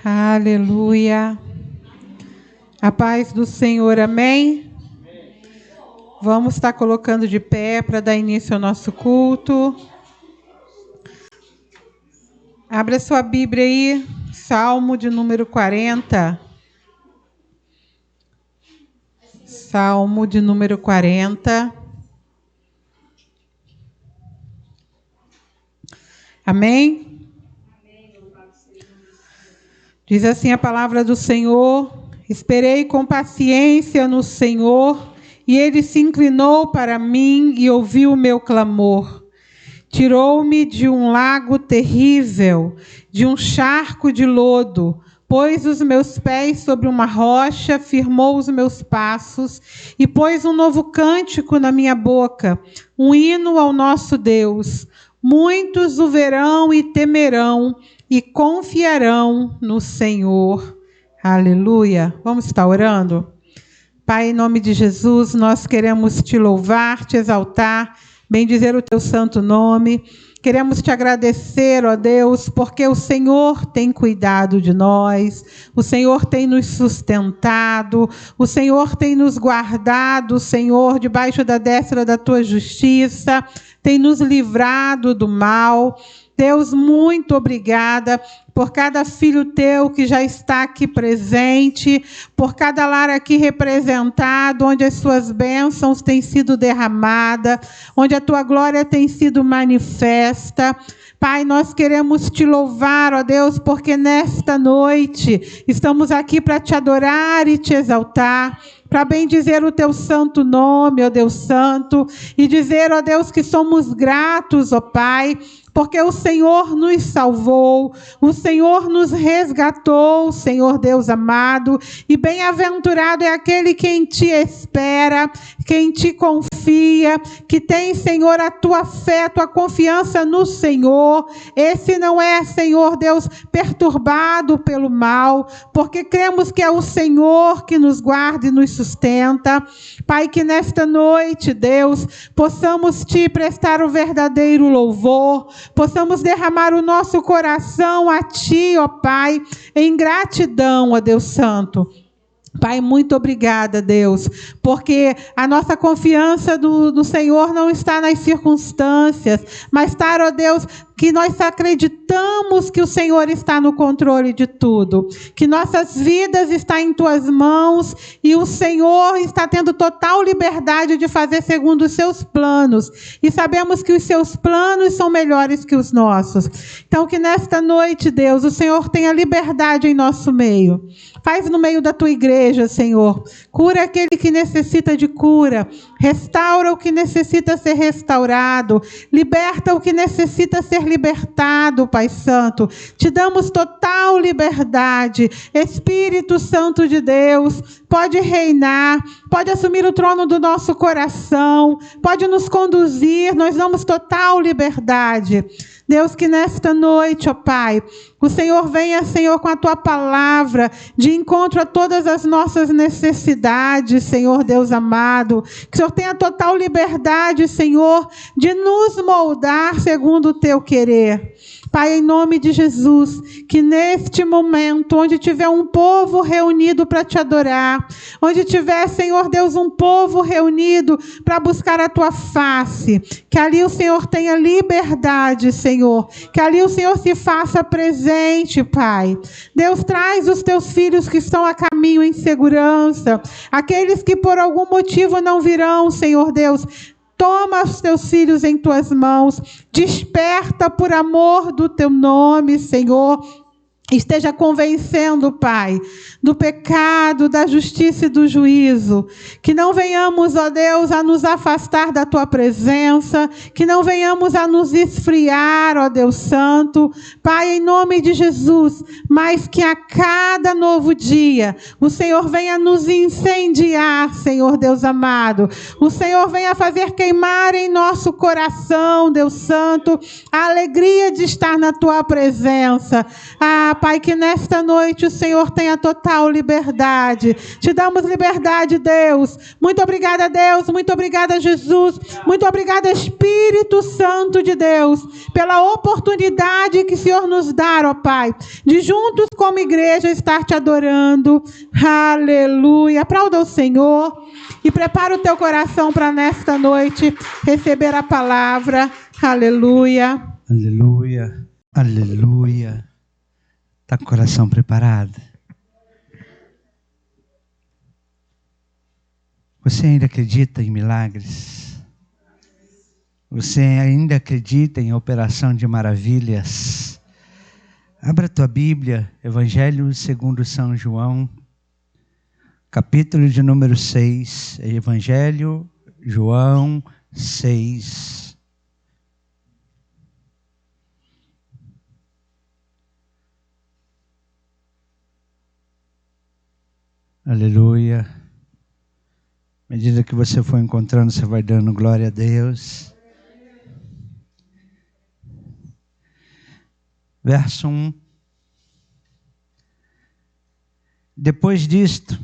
Aleluia. A paz do Senhor, amém? Vamos estar colocando de pé para dar início ao nosso culto. Abra sua Bíblia aí, Salmo de número 40. Salmo de número 40. Amém? Diz assim a palavra do Senhor: esperei com paciência no Senhor, e Ele se inclinou para mim e ouviu o meu clamor. Tirou-me de um lago terrível, de um charco de lodo, pôs os meus pés sobre uma rocha, firmou os meus passos, e pôs um novo cântico na minha boca, um hino ao nosso Deus. Muitos o verão e temerão, e confiarão no Senhor. Aleluia. Vamos estar orando? Pai, em nome de Jesus, nós queremos te louvar, te exaltar, bendizer o teu santo nome. Queremos te agradecer, ó Deus, porque o Senhor tem cuidado de nós, o Senhor tem nos sustentado, o Senhor tem nos guardado, Senhor, debaixo da destra da tua justiça, tem nos livrado do mal. Deus, muito obrigada por cada filho teu que já está aqui presente, por cada lar aqui representado, onde as suas bênçãos têm sido derramadas, onde a tua glória tem sido manifesta. Pai, nós queremos te louvar, ó Deus, porque nesta noite estamos aqui para te adorar e te exaltar, para bendizer o teu santo nome, ó Deus santo, e dizer, ó Deus, que somos gratos, ó Pai, porque o Senhor nos salvou, o Senhor nos resgatou, Senhor Deus amado, e bem-aventurado é aquele que em ti espera, que em ti confia, que tem, Senhor, a tua fé, a tua confiança no Senhor. Esse não é, Senhor Deus, perturbado pelo mal, porque cremos que é o Senhor que nos guarda e nos sustenta. Pai, que nesta noite, Deus, possamos te prestar o verdadeiro louvor, possamos derramar o nosso coração a ti, ó Pai, em gratidão, ó Deus Santo. Pai, muito obrigada, Deus, porque a nossa confiança do Senhor não está nas circunstâncias, mas está, ó Deus, que nós acreditamos que o Senhor está no controle de tudo, que nossas vidas estão em tuas mãos e o Senhor está tendo total liberdade de fazer segundo os seus planos, e sabemos que os seus planos são melhores que os nossos. Então, que nesta noite, Deus, o Senhor tenha liberdade em nosso meio. Faz no meio da tua igreja, Senhor. Cura aquele que necessita de cura. Restaura o que necessita ser restaurado. Liberta o que necessita ser libertado, Pai Santo. Te damos total liberdade. Espírito Santo de Deus, pode reinar, pode assumir o trono do nosso coração, pode nos conduzir. Nós damos total liberdade. Deus, que nesta noite, ó Pai, o Senhor venha, Senhor, com a tua palavra, de encontro a todas as nossas necessidades, Senhor Deus amado. Que o Senhor tenha total liberdade, Senhor, de nos moldar segundo o teu querer. Pai, em nome de Jesus, que neste momento, onde tiver um povo reunido para te adorar, onde tiver, Senhor Deus, um povo reunido para buscar a tua face, que ali o Senhor tenha liberdade, Senhor, que ali o Senhor se faça presente, Pai. Deus, traz os teus filhos que estão a caminho em segurança, aqueles que por algum motivo não virão, Senhor Deus. Toma os teus filhos em tuas mãos, desperta por amor do teu nome, Senhor. Esteja convencendo, Pai, do pecado, da justiça e do juízo. Que não venhamos, ó Deus, a nos afastar da tua presença. Que não venhamos a nos esfriar, ó Deus Santo. Pai, em nome de Jesus, mas que a cada novo dia o Senhor venha nos incendiar, Senhor Deus amado. O Senhor venha fazer queimar em nosso coração, Deus Santo, a alegria de estar na tua presença. Pai, que nesta noite o Senhor tenha total liberdade. Te damos liberdade, Deus. Muito obrigada, Deus. Muito obrigada, Jesus. Muito obrigada, Espírito Santo de Deus, pela oportunidade que o Senhor nos nos dar, ó Pai, de juntos como igreja estar te adorando. Aleluia. Aplauda o Senhor e prepara o teu coração para nesta noite receber a palavra. Aleluia. Aleluia. Aleluia. Está com o coração preparado? Você ainda acredita em milagres? Você ainda acredita em operação de maravilhas? Abra a tua Bíblia, Evangelho segundo São João, capítulo de número 6, Evangelho João 6. Aleluia. À medida que você for encontrando, você vai dando glória a Deus. Verso 1. Depois disto,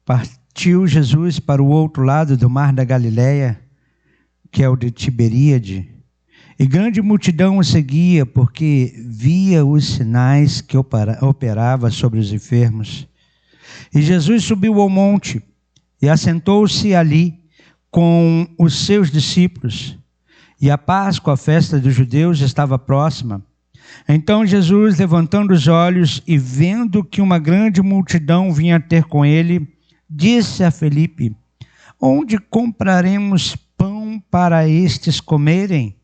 partiu Jesus para o outro lado do mar da Galileia, que é o de Tiberíade, e grande multidão o seguia, porque via os sinais que operava sobre os enfermos. E Jesus subiu ao monte e assentou-se ali com os seus discípulos. E a Páscoa, a festa dos judeus, estava próxima. Então Jesus, levantando os olhos e vendo que uma grande multidão vinha ter com ele, disse a Felipe: onde compraremos pão para estes comerem?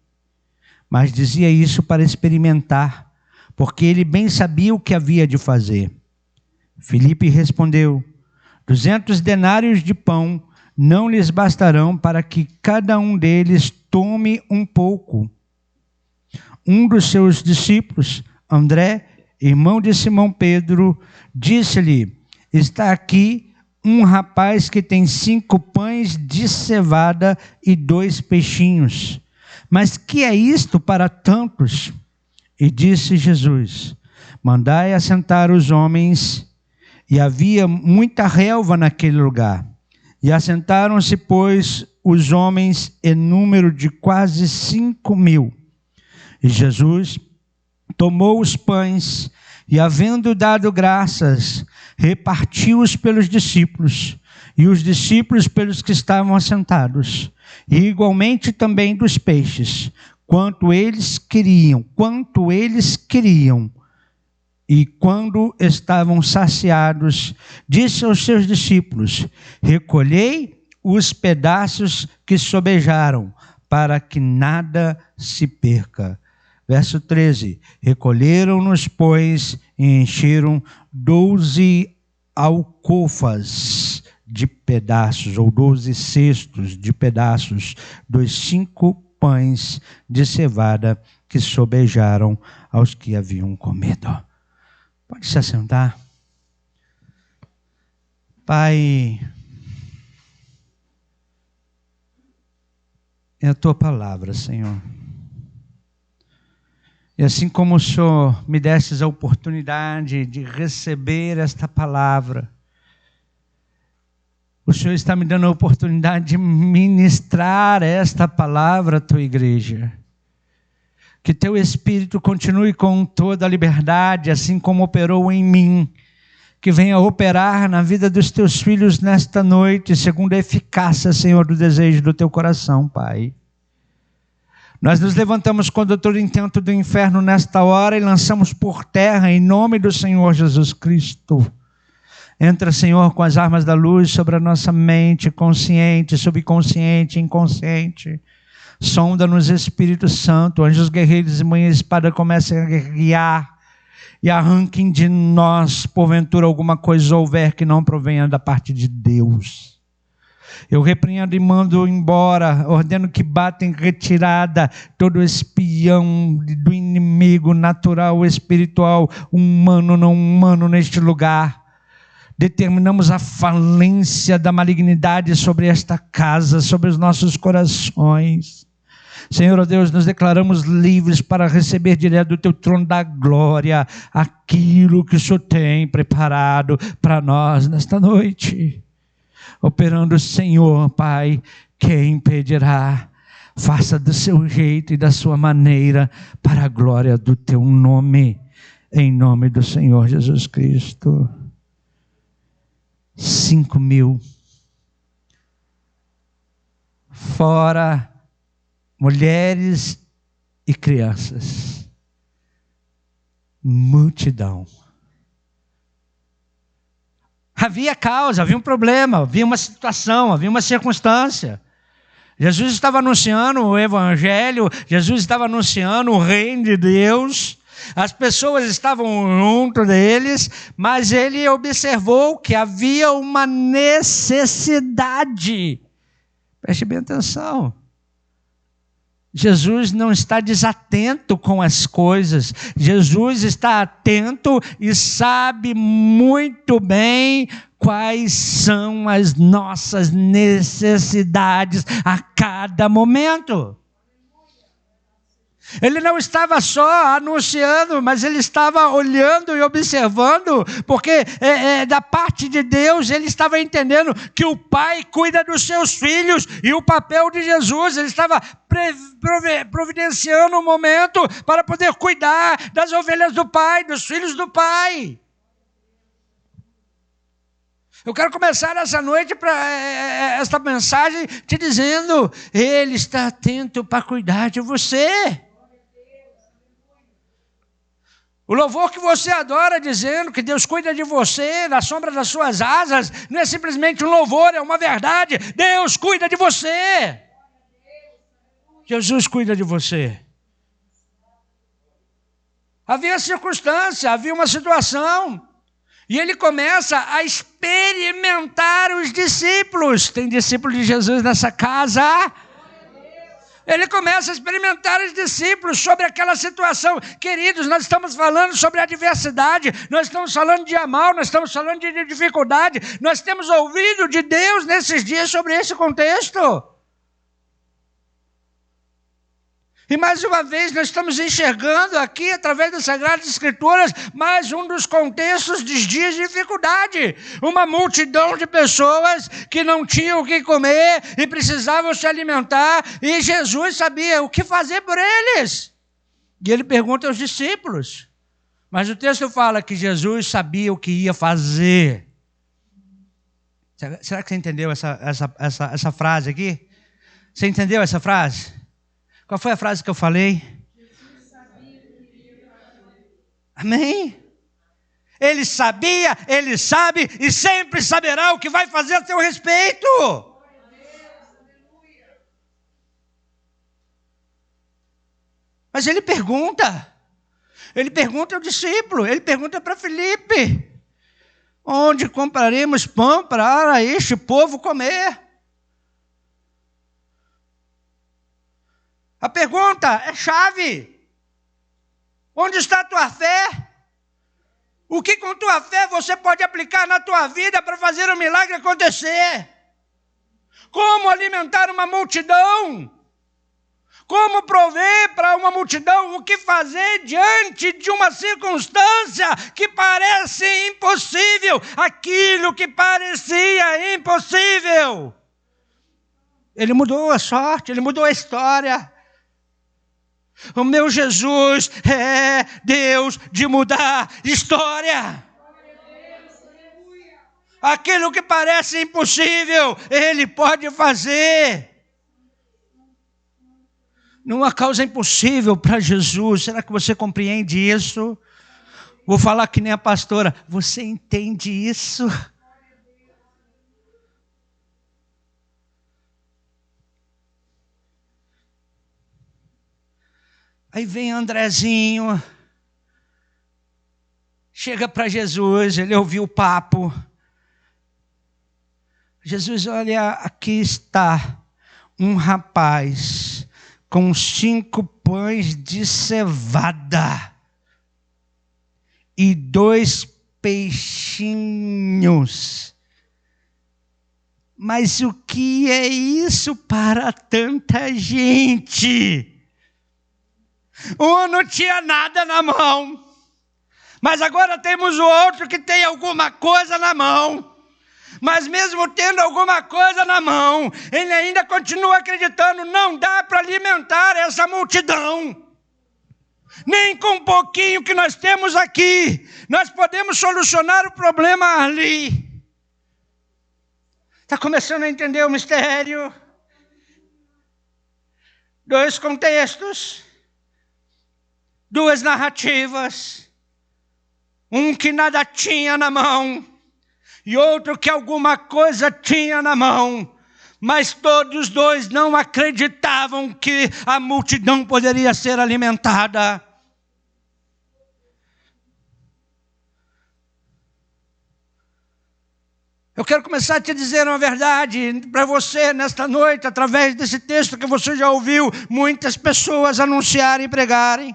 Mas dizia isso para experimentar, porque ele bem sabia o que havia de fazer. Felipe respondeu: 200 denários de pão não lhes bastarão para que cada um deles tome um pouco. Um dos seus discípulos, André, irmão de Simão Pedro, disse-lhe: está aqui um rapaz que tem 5 pães de cevada e 2 peixinhos. Mas que é isto para tantos? E disse Jesus: mandai assentar os homens. E havia muita relva naquele lugar. E assentaram-se, pois, os homens em número de quase 5.000. E Jesus tomou os pães e, havendo dado graças, repartiu-os pelos discípulos, e os discípulos pelos que estavam assentados, e igualmente também dos peixes, quanto eles queriam. E quando estavam saciados, disse aos seus discípulos: recolhei os pedaços que sobejaram, para que nada se perca. Verso 13. Recolheram-nos, pois, e encheram 12 alcofas de pedaços, ou 12 cestos de pedaços, dos 5 pães de cevada que sobejaram aos que haviam comido. Pode se assentar. Pai, é a tua palavra, Senhor. E assim como o Senhor me destes a oportunidade de receber esta palavra, o Senhor está me dando a oportunidade de ministrar esta palavra à tua igreja. Que teu Espírito continue com toda a liberdade, assim como operou em mim. Que venha operar na vida dos teus filhos nesta noite, segundo a eficácia, Senhor, do desejo do teu coração, Pai. Nós nos levantamos contra todo intento do inferno nesta hora e lançamos por terra em nome do Senhor Jesus Cristo. Entra, Senhor, com as armas da luz sobre a nossa mente, consciente, subconsciente, inconsciente. Sonda-nos, Espírito Santo, anjos guerreiros e mãe espada comecem a guiar e arranquem de nós, porventura, alguma coisa houver que não provenha da parte de Deus. Eu repreendo e mando embora, ordeno que bata em retirada todo espião do inimigo natural, espiritual, humano, não humano neste lugar. Determinamos a falência da malignidade sobre esta casa, sobre os nossos corações. Senhor, ó Deus, nos declaramos livres para receber direto do teu trono da glória aquilo que o Senhor tem preparado para nós nesta noite. Operando o Senhor, Pai, quem impedirá? Faça do seu jeito e da sua maneira, para a glória do teu nome, em nome do Senhor Jesus Cristo. 5.000. Fora mulheres e crianças. Multidão. Havia causa, havia um problema, havia uma situação, havia uma circunstância. Jesus estava anunciando o Evangelho, Jesus estava anunciando o reino de Deus, as pessoas estavam junto deles, mas ele observou que havia uma necessidade. Preste bem atenção. Jesus não está desatento com as coisas. Jesus está atento e sabe muito bem quais são as nossas necessidades a cada momento. Ele não estava só anunciando, mas ele estava olhando e observando, porque da parte de Deus ele estava entendendo que o Pai cuida dos seus filhos, e o papel de Jesus, ele estava providenciando um momento para poder cuidar das ovelhas do Pai, dos filhos do Pai. Eu quero começar essa noite, esta mensagem, te dizendo, Ele está atento para cuidar de você. O louvor que você adora dizendo que Deus cuida de você, na sombra das suas asas, não é simplesmente um louvor, é uma verdade. Deus cuida de você. Jesus cuida de você. Havia circunstância, havia uma situação. E ele começa a experimentar os discípulos. Tem discípulos de Jesus nessa casa? Ele começa a experimentar os discípulos sobre aquela situação. Queridos, nós estamos falando sobre adversidade, nós estamos falando de mal, nós estamos falando de dificuldade. Nós temos ouvido de Deus nesses dias sobre esse contexto. E mais uma vez nós estamos enxergando aqui, através das Sagradas Escrituras, mais um dos contextos dos dias de dificuldade. Uma multidão de pessoas que não tinham o que comer e precisavam se alimentar, e Jesus sabia o que fazer por eles. E ele pergunta aos discípulos. Mas o texto fala que Jesus sabia o que ia fazer. Será que você entendeu essa frase aqui? Você entendeu essa frase? Qual foi a frase que eu falei? Jesus sabia o que ia fazer. Amém? Ele sabia, ele sabe e sempre saberá o que vai fazer a seu respeito. Mas ele pergunta ao discípulo, ele pergunta para Filipe: onde compraremos pão para este povo comer? A pergunta é chave. Onde está a tua fé? O que com tua fé você pode aplicar na tua vida para fazer o milagre acontecer? Como alimentar uma multidão? Como prover para uma multidão? O que fazer diante de uma circunstância que parece impossível? Aquilo que parecia impossível. Ele mudou a sorte, ele mudou a história. O meu Jesus é Deus de mudar história. Aquilo que parece impossível, Ele pode fazer. Não há causa impossível para Jesus. Será que você compreende isso? Vou falar que nem a pastora. Você entende isso? Aí vem Andrezinho, chega para Jesus, ele ouviu o papo. Jesus, olha, aqui está um rapaz com 5 pães de cevada e 2 peixinhos. Mas o que é isso para tanta gente? Um não tinha nada na mão, mas agora temos o outro que tem alguma coisa na mão. Mas mesmo tendo alguma coisa na mão, ele ainda continua acreditando, não dá para alimentar essa multidão. Nem com um pouquinho que nós temos aqui, nós podemos solucionar o problema ali. Está começando a entender o mistério? 2 contextos, 2 narrativas. Um que nada tinha na mão, e outro que alguma coisa tinha na mão. Mas todos os 2 não acreditavam que a multidão poderia ser alimentada. Eu quero começar a te dizer uma verdade para você nesta noite, através desse texto que você já ouviu muitas pessoas anunciarem e pregarem.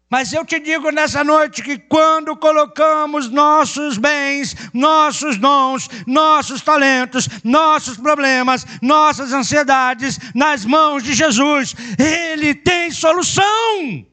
Mas eu te digo nessa noite que quando colocamos nossos bens, nossos dons, nossos talentos, nossos problemas, nossas ansiedades nas mãos de Jesus, Ele tem solução.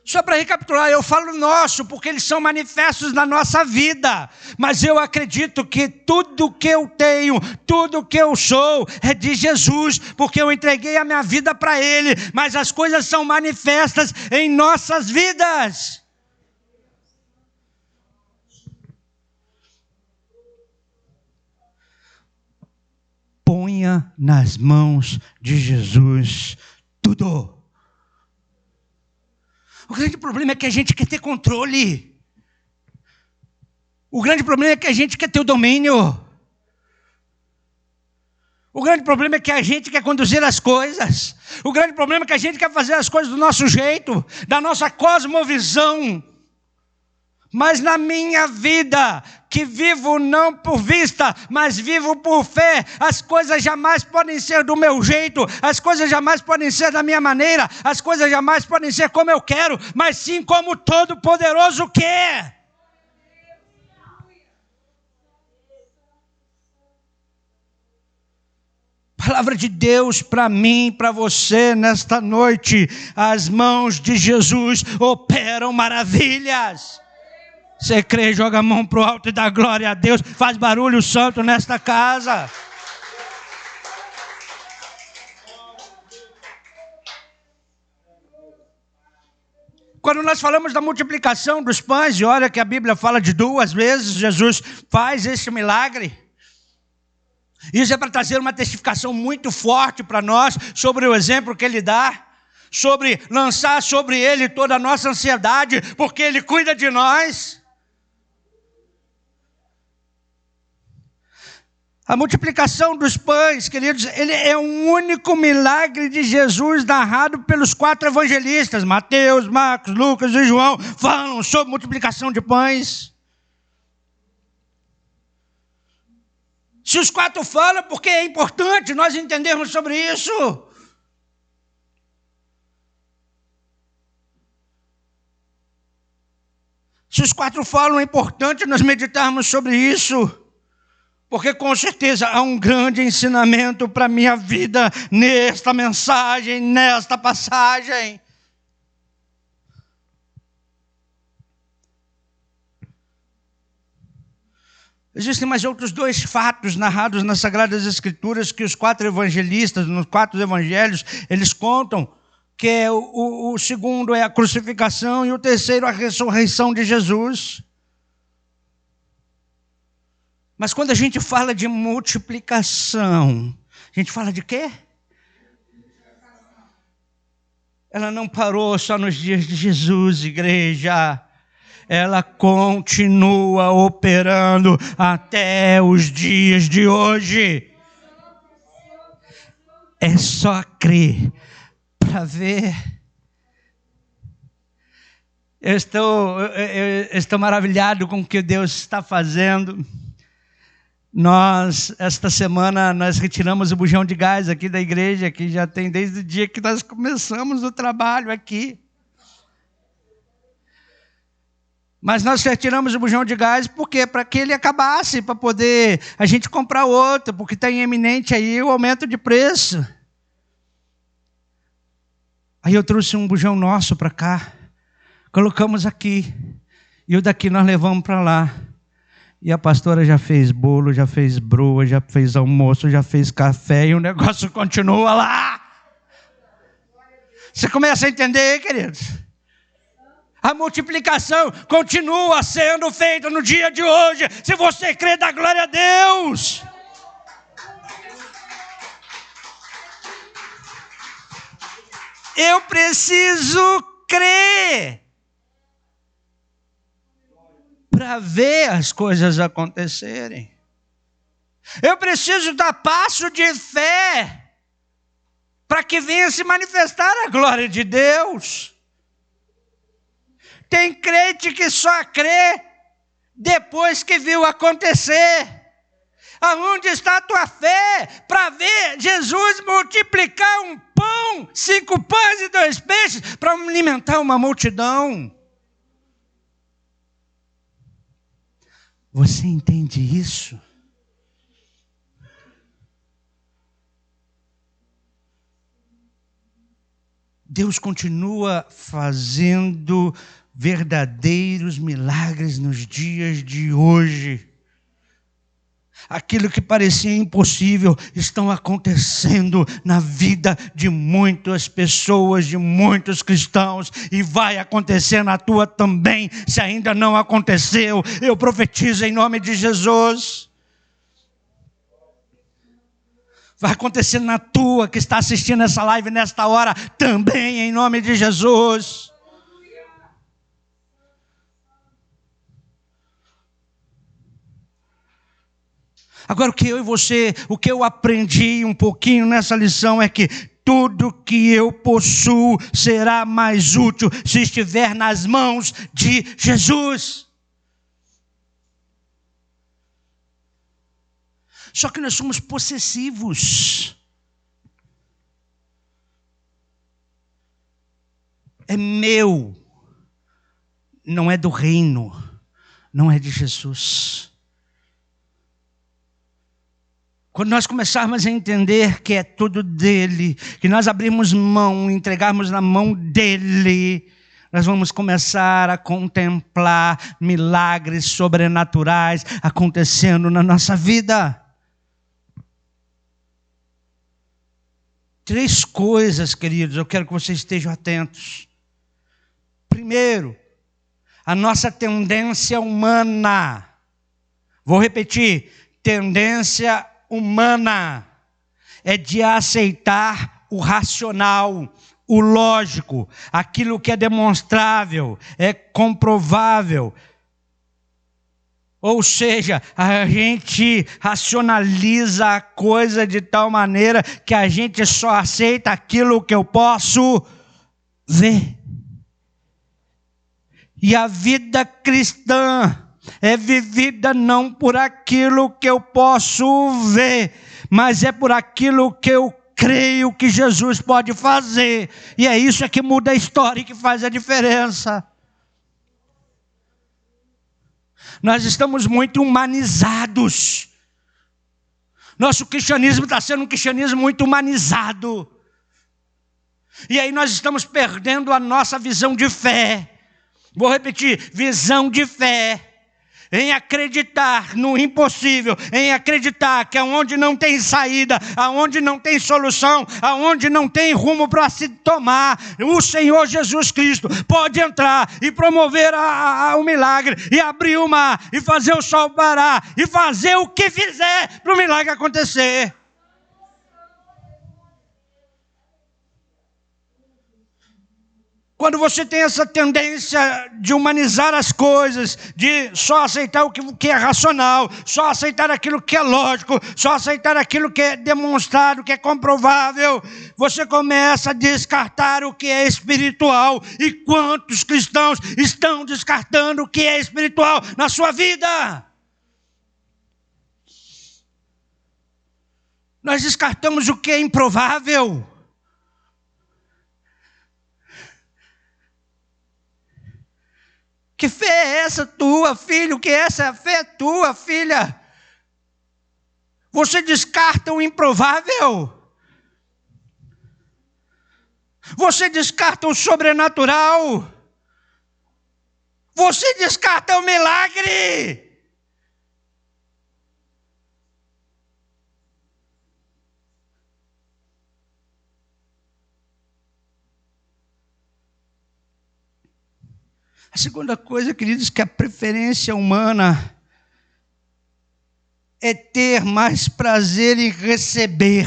Só para recapitular, eu falo nosso, porque eles são manifestos na nossa vida. Mas eu acredito que tudo que eu tenho, tudo que eu sou, é de Jesus, porque eu entreguei a minha vida para Ele. Mas as coisas são manifestas em nossas vidas. Ponha nas mãos de Jesus tudo. O grande problema é que a gente quer ter controle. O grande problema é que a gente quer ter o domínio. O grande problema é que a gente quer conduzir as coisas. O grande problema é que a gente quer fazer as coisas do nosso jeito, da nossa cosmovisão. Mas na minha vida, que vivo não por vista, mas vivo por fé, as coisas jamais podem ser do meu jeito, as coisas jamais podem ser da minha maneira, as coisas jamais podem ser como eu quero, mas sim como o Todo-Poderoso quer. Palavra de Deus para mim, para você nesta noite, as mãos de Jesus operam maravilhas. Você crê, joga a mão para o alto e dá glória a Deus. Faz barulho santo nesta casa. Quando nós falamos da multiplicação dos pães, e olha que a Bíblia fala de 2 vezes, Jesus faz esse milagre. Isso é para trazer uma testificação muito forte para nós, sobre o exemplo que Ele dá. Sobre lançar sobre Ele toda a nossa ansiedade, porque Ele cuida de nós. A multiplicação dos pães, queridos, ele é um único milagre de Jesus narrado pelos 4 evangelistas. Mateus, Marcos, Lucas e João falam sobre multiplicação de pães. Se os 4 falam, porque é importante nós entendermos sobre isso. Se os 4 falam, é importante nós meditarmos sobre isso. Porque com certeza há um grande ensinamento para a minha vida nesta mensagem, nesta passagem. Existem mais outros 2 fatos narrados nas Sagradas Escrituras que os 4 evangelistas, nos 4 evangelhos, eles contam, que é o segundo é a crucificação e o terceiro a ressurreição de Jesus. Mas quando a gente fala de multiplicação, a gente fala de quê? Ela não parou só nos dias de Jesus, igreja. Ela continua operando até os dias de hoje. É só crer para ver. Eu estou maravilhado com o que Deus está fazendo. Esta semana, nós retiramos o bujão de gás aqui da igreja, que já tem desde o dia que nós começamos o trabalho aqui. Mas nós retiramos o bujão de gás por quê? Para que ele acabasse, para poder a gente comprar outro, porque está iminente aí o aumento de preço. Aí eu trouxe um bujão nosso para cá, colocamos aqui. E o daqui nós levamos para lá. E a pastora já fez bolo, já fez broa, já fez almoço, já fez café. E o negócio continua lá. Você começa a entender, queridos? A multiplicação continua sendo feita no dia de hoje. Se você crê, dá glória a Deus. Eu preciso crer para ver as coisas acontecerem. Eu preciso dar passo de fé para que venha se manifestar a glória de Deus. Tem crente que só crê depois que viu acontecer. Aonde está a tua fé para ver Jesus multiplicar um pão, 5 pães e 2 peixes, para alimentar uma multidão? Você entende isso? Deus continua fazendo verdadeiros milagres nos dias de hoje. Aquilo que parecia impossível estão acontecendo na vida de muitas pessoas, de muitos cristãos, e vai acontecer na tua também. Se ainda não aconteceu, eu profetizo em nome de Jesus. Vai acontecer na tua que está assistindo essa live nesta hora também, em nome de Jesus. Agora, o que eu aprendi um pouquinho nessa lição é que tudo que eu possuo será mais útil se estiver nas mãos de Jesus. Só que nós somos possessivos. É meu, não é do reino, não é de Jesus. Quando nós começarmos a entender que é tudo dele, que nós abrirmos mão, entregarmos na mão dele, nós vamos começar a contemplar milagres sobrenaturais acontecendo na nossa vida. 3 coisas, queridos, eu quero que vocês estejam atentos. Primeiro, a nossa tendência humana. Vou repetir, tendência humana é de aceitar o racional, o lógico, aquilo que é demonstrável, é comprovável. Ou seja, a gente racionaliza a coisa de tal maneira que a gente só aceita aquilo que eu posso ver. E a vida cristã é vivida não por aquilo que eu posso ver, mas é por aquilo que eu creio que Jesus pode fazer. E é isso que muda a história e que faz a diferença. Nós estamos muito humanizados. Nosso cristianismo está sendo um cristianismo muito humanizado. E aí nós estamos perdendo a nossa visão de fé. Vou repetir, visão de fé. Em acreditar no impossível, em acreditar que aonde não tem saída, aonde não tem solução, aonde não tem rumo para se tomar, o Senhor Jesus Cristo pode entrar e promover o milagre, e abrir o mar, e fazer o sol parar, e fazer o que fizer para o milagre acontecer. Quando você tem essa tendência de humanizar as coisas, de só aceitar o que é racional, só aceitar aquilo que é lógico, só aceitar aquilo que é demonstrado, que é comprovável, você começa a descartar o que é espiritual. E quantos cristãos estão descartando o que é espiritual na sua vida? Nós descartamos o que é improvável. Que fé é essa tua, filho? Que essa fé é tua, filha? Você descarta o improvável? Você descarta o sobrenatural? Você descarta o milagre. A segunda coisa, queridos, que a preferência humana é ter mais prazer em receber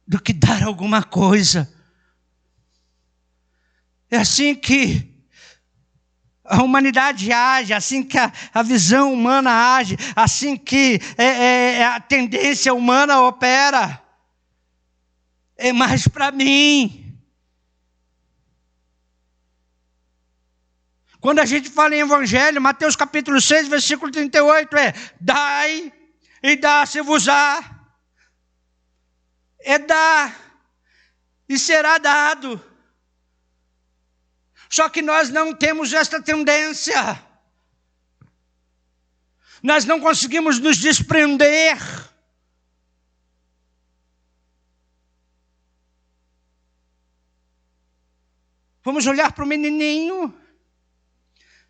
do que dar alguma coisa. É assim que a humanidade age, assim que a visão humana age, assim que a tendência humana opera. É mais para mim. Quando a gente fala em evangelho, Mateus capítulo 6, versículo 38, dai e dá-se-vos-á. É dar e será dado. Só que nós não temos esta tendência. Nós não conseguimos nos desprender. Vamos olhar para o menininho.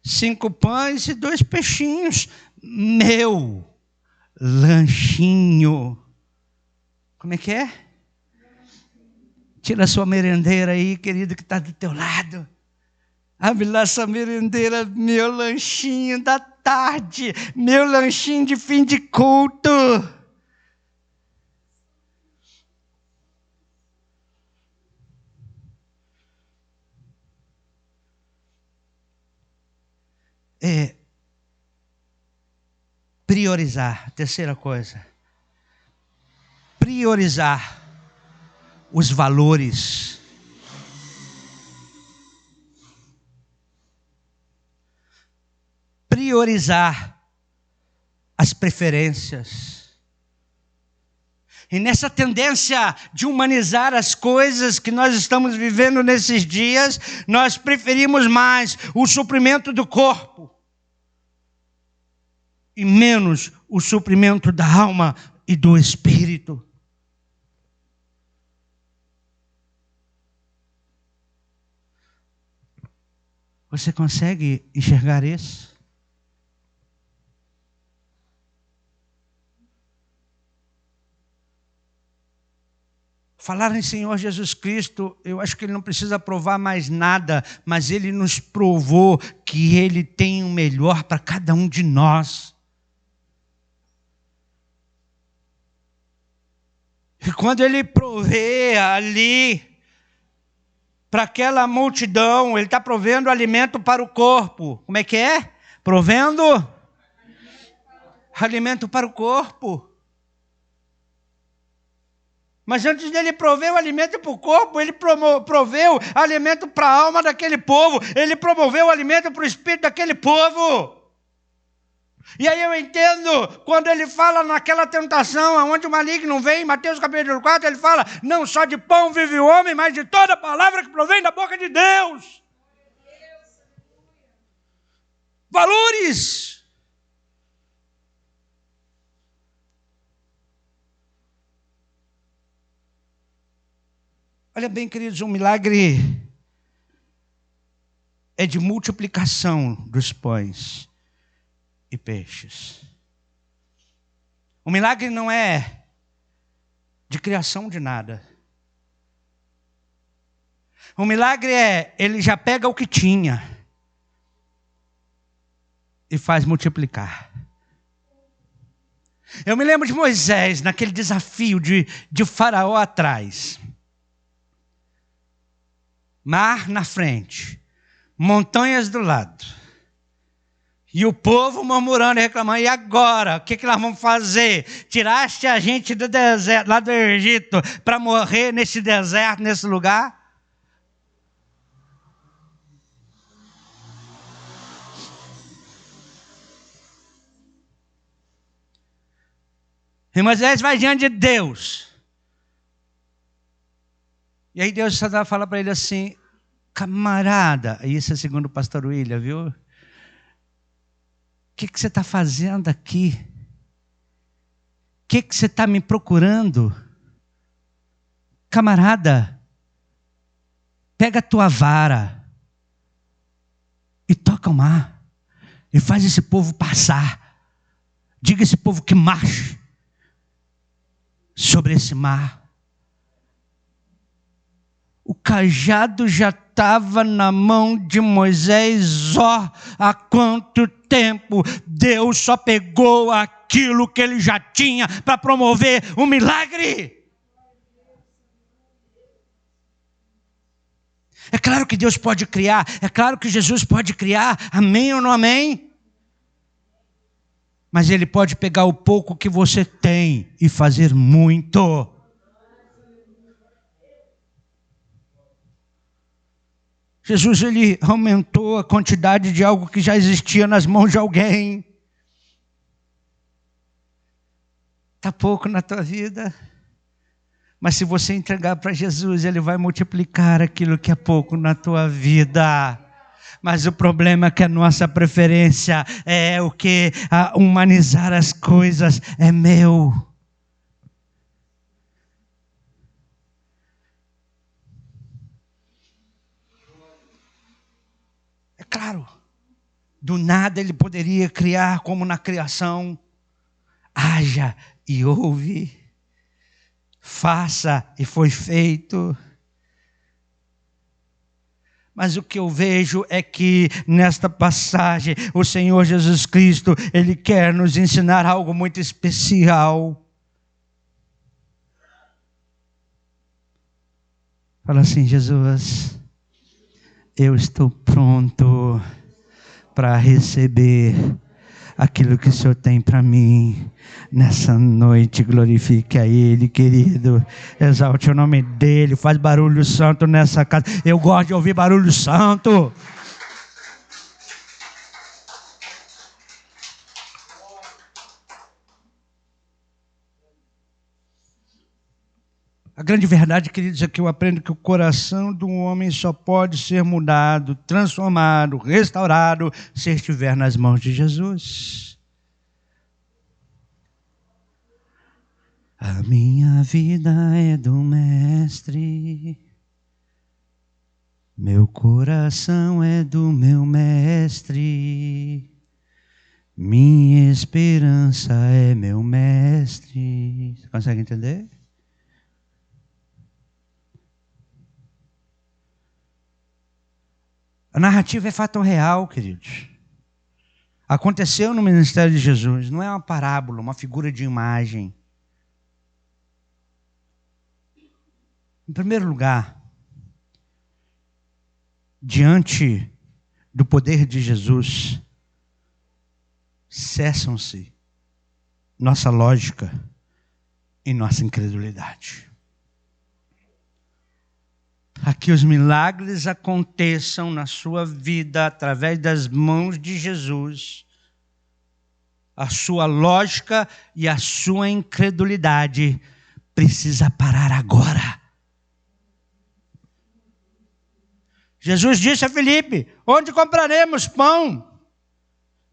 5 pães e 2 peixinhos. Meu lanchinho. Como é que é? Tira a sua merendeira aí, querido, que está do teu lado. Abre lá essa merendeira, meu lanchinho da tarde. Meu lanchinho de fim de culto. Priorizar, terceira coisa. Priorizar os valores. Priorizar as preferências. E nessa tendência de humanizar as coisas que nós estamos vivendo nesses dias, nós preferimos mais o suprimento do corpo e menos o suprimento da alma e do espírito. Você consegue enxergar isso? Falar em Senhor Jesus Cristo, eu acho que Ele não precisa provar mais nada, mas Ele nos provou que Ele tem o melhor para cada um de nós. E quando Ele provê ali, para aquela multidão, Ele está provendo alimento para o corpo. Como é que é? Provendo alimento para o corpo. Mas antes dele prover o alimento para o corpo, ele proveu alimento para a alma daquele povo. Ele promoveu o alimento para o espírito daquele povo. E aí eu entendo, quando ele fala naquela tentação, onde o maligno vem, Mateus capítulo 4, ele fala, não só de pão vive o homem, mas de toda palavra que provém da boca de Deus. Valores. Olha bem, queridos, um milagre é de multiplicação dos pães e peixes. O milagre não é de criação de nada. O milagre ele já pega o que tinha e faz multiplicar. Eu me lembro de Moisés, naquele desafio de Faraó atrás. Mar na frente, montanhas do lado. E o povo murmurando e reclamando. E agora? O que nós vamos fazer? Tiraste a gente do deserto, lá do Egito, para morrer nesse deserto, nesse lugar? E Moisés vai diante de Deus. E aí Deus só fala para ele assim, camarada, isso é segundo o pastor William, viu? O que você está fazendo aqui? O que você está me procurando? Camarada, pega a tua vara e toca acalmar. E faz esse povo passar. Diga a esse povo que marche sobre esse mar. O cajado já estava na mão de Moisés. Há quanto tempo Deus só pegou aquilo que ele já tinha para promover um milagre? É claro que Deus pode criar, é claro que Jesus pode criar, amém ou não amém? Mas Ele pode pegar o pouco que você tem e fazer muito. Jesus, Ele aumentou a quantidade de algo que já existia nas mãos de alguém. Está pouco na tua vida? Mas se você entregar para Jesus, Ele vai multiplicar aquilo que é pouco na tua vida. Mas o problema é que a nossa preferência é o que? Humanizar as coisas. É meu. É claro, do nada Ele poderia criar como na criação. Haja e ouve. Faça e foi feito. Mas o que eu vejo é que nesta passagem o Senhor Jesus Cristo, Ele quer nos ensinar algo muito especial. Fala assim: Jesus, eu estou pronto para receber aquilo que o Senhor tem para mim nessa noite. Glorifique a Ele, querido. Exalte o nome dEle. Faz barulho santo nessa casa. Eu gosto de ouvir barulho santo. A grande verdade, queridos, é que eu aprendo que o coração de um homem só pode ser mudado, transformado, restaurado, se estiver nas mãos de Jesus. A minha vida é do Mestre, meu coração é do meu Mestre, minha esperança é meu Mestre. Você consegue entender? A narrativa é fato real, queridos. Aconteceu no ministério de Jesus. Não é uma parábola, uma figura de imagem. Em primeiro lugar, diante do poder de Jesus, cessam-se nossa lógica e nossa incredulidade. Para que os milagres aconteçam na sua vida através das mãos de Jesus, a sua lógica e a sua incredulidade precisa parar agora. Jesus disse a Filipe: onde compraremos pão?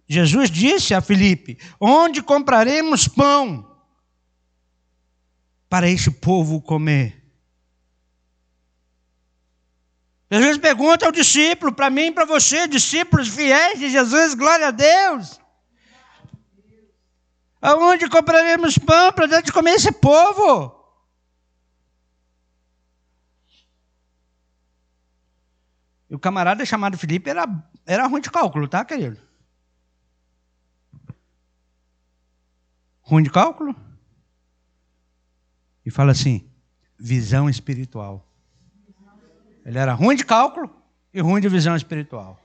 Jesus disse a Filipe: onde compraremos pão para este povo comer? Jesus pergunta ao discípulo, para mim e para você, discípulos fiéis de Jesus, glória a Deus. Aonde compraremos pão para dar de comer esse povo? E o camarada chamado Filipe era ruim de cálculo, tá, querido? Ruim de cálculo? E fala assim, visão espiritual. Ele era ruim de cálculo e ruim de visão espiritual.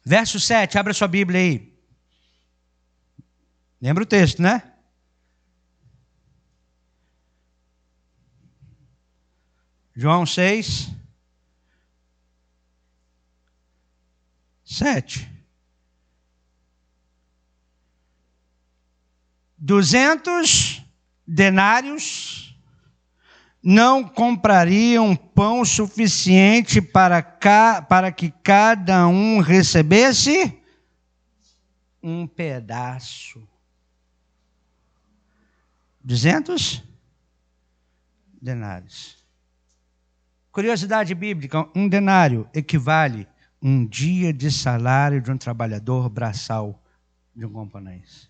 Verso 7, abra sua Bíblia aí. Lembra o texto, né? João 6, 7. 200 denários não comprariam pão suficiente para que cada um recebesse um pedaço. 200 denários. Curiosidade bíblica, um denário equivale a um dia de salário de um trabalhador braçal de um camponês.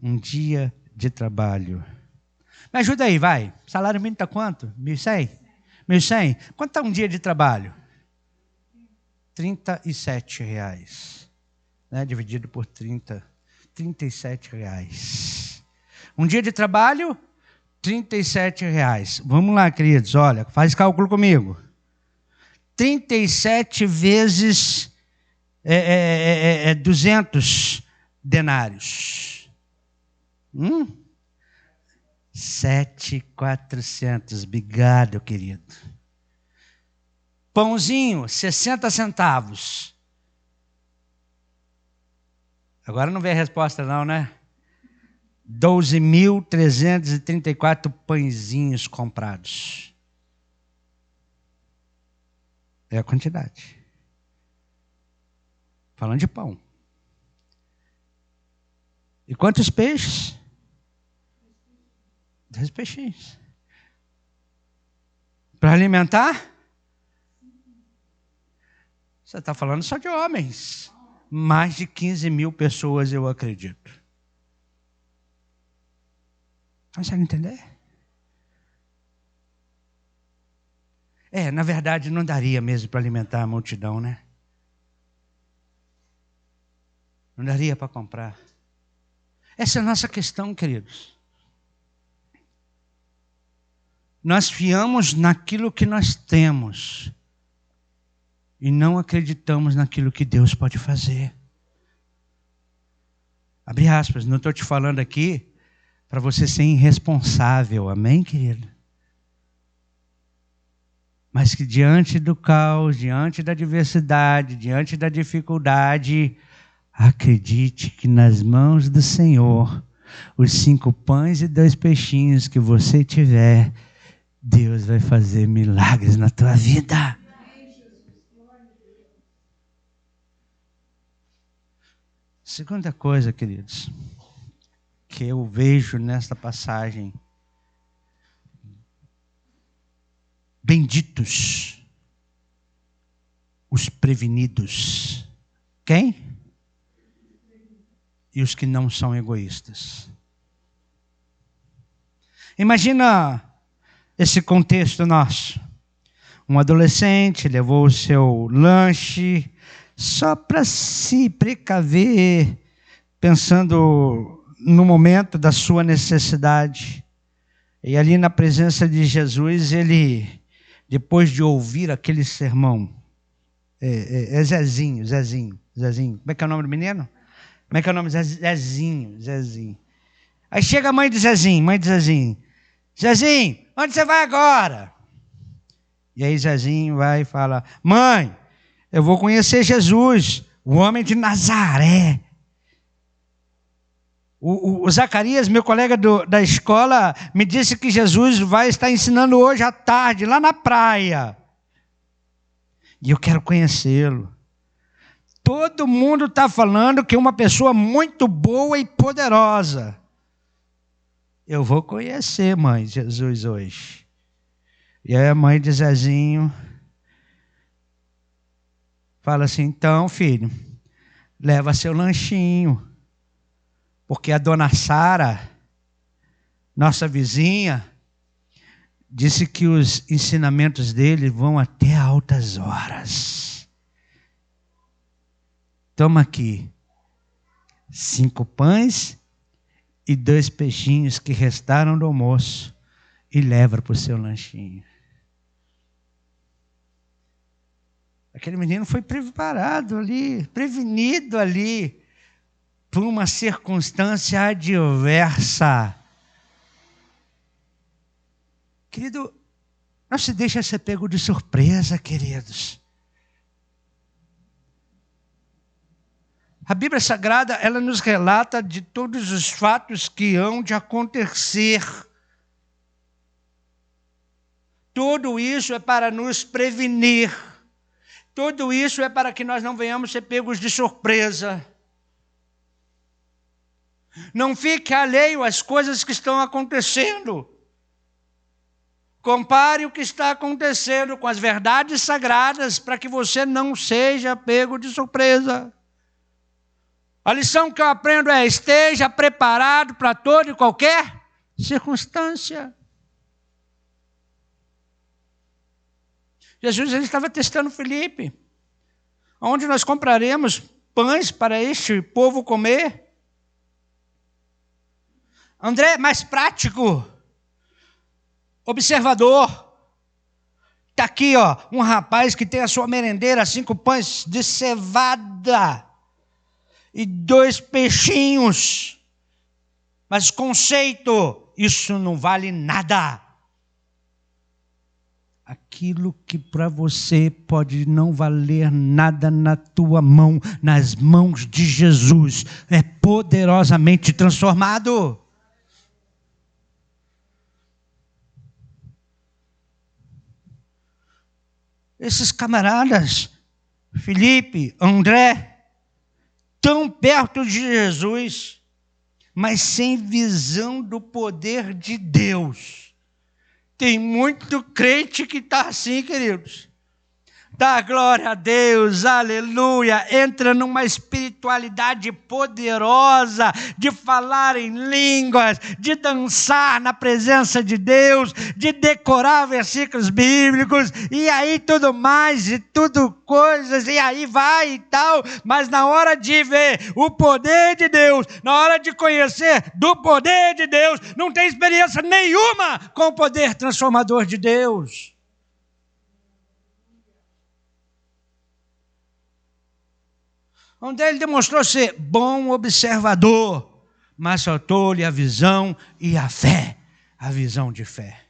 Um dia de trabalho. Me ajuda aí, vai. Salário mínimo está quanto? 1.100? 1.100? Quanto está um dia de trabalho? R$37. Né? Dividido por 30, R$37. Um dia de trabalho, R$37. Vamos lá, queridos, olha, faz cálculo comigo. 37 vezes 200 denários. 7.400. Obrigado, querido. Pãozinho, 60 centavos. Agora não vem a resposta não, né? 12.334 pãezinhos comprados. É a quantidade. Falando de pão. E quantos peixes? 10 peixinhos. Para alimentar? Você está falando só de homens. Mais de 15.000 pessoas, eu acredito. Consegue entender? Na verdade, não daria mesmo para alimentar a multidão, né? Não daria para comprar. Essa é a nossa questão, queridos. Nós fiamos naquilo que nós temos e não acreditamos naquilo que Deus pode fazer. Abre aspas, não estou te falando aqui para você ser irresponsável, amém, querido? Mas que diante do caos, diante da adversidade, diante da dificuldade, acredite que nas mãos do Senhor, os 5 pães e 2 peixinhos que você tiver, Deus vai fazer milagres na tua vida. Segunda coisa, queridos, que eu vejo nesta passagem. Benditos os prevenidos. Quem? E os que não são egoístas. Imagina esse contexto nosso. Um adolescente levou o seu lanche só para se precaver, pensando no momento da sua necessidade. E ali na presença de Jesus, ele, depois de ouvir aquele sermão, Zezinho. Como é que é o nome do menino? Como é que é o nome? Zezinho. Aí chega a mãe de Zezinho. Zezinho, onde você vai agora? E aí Zezinho vai e fala: mãe, eu vou conhecer Jesus, o homem de Nazaré. O Zacarias, meu colega da escola, me disse que Jesus vai estar ensinando hoje à tarde, lá na praia. E eu quero conhecê-lo. Todo mundo está falando que é uma pessoa muito boa e poderosa. Eu vou conhecer, mãe, Jesus hoje. E aí a mãe de Zezinho fala assim: então, filho, leva seu lanchinho. Porque a dona Sara, nossa vizinha, disse que os ensinamentos dele vão até altas horas. Toma aqui 5 pães e 2 peixinhos que restaram do almoço e leva para o seu lanchinho. Aquele menino foi preparado ali, prevenido ali, por uma circunstância adversa. Querido, não se deixe ser pego de surpresa, queridos. A Bíblia Sagrada, ela nos relata de todos os fatos que hão de acontecer. Tudo isso é para nos prevenir. Tudo isso é para que nós não venhamos ser pegos de surpresa. Não fique alheio às coisas que estão acontecendo. Compare o que está acontecendo com as verdades sagradas para que você não seja pego de surpresa. A lição que eu aprendo é: esteja preparado para toda e qualquer circunstância. Jesus ele estava testando Filipe. Onde nós compraremos pães para este povo comer? André, mais prático, observador. Está aqui, ó, um rapaz que tem a sua merendeira, 5 pães de cevada e 2 peixinhos. Mas conceito, isso não vale nada. Aquilo que para você pode não valer nada na tua mão, nas mãos de Jesus, é poderosamente transformado. Esses camaradas, Filipe, André, tão perto de Jesus, mas sem visão do poder de Deus. Tem muito crente que está assim, queridos. Dá glória a Deus, aleluia. Entra numa espiritualidade poderosa de falar em línguas, de dançar na presença de Deus, de decorar versículos bíblicos, e aí tudo mais, e tudo coisas, e aí vai e tal. Mas na hora de ver o poder de Deus, na hora de conhecer do poder de Deus, não tem experiência nenhuma com o poder transformador de Deus. Onde ele demonstrou ser bom observador, mas faltou-lhe a visão e a fé, a visão de fé.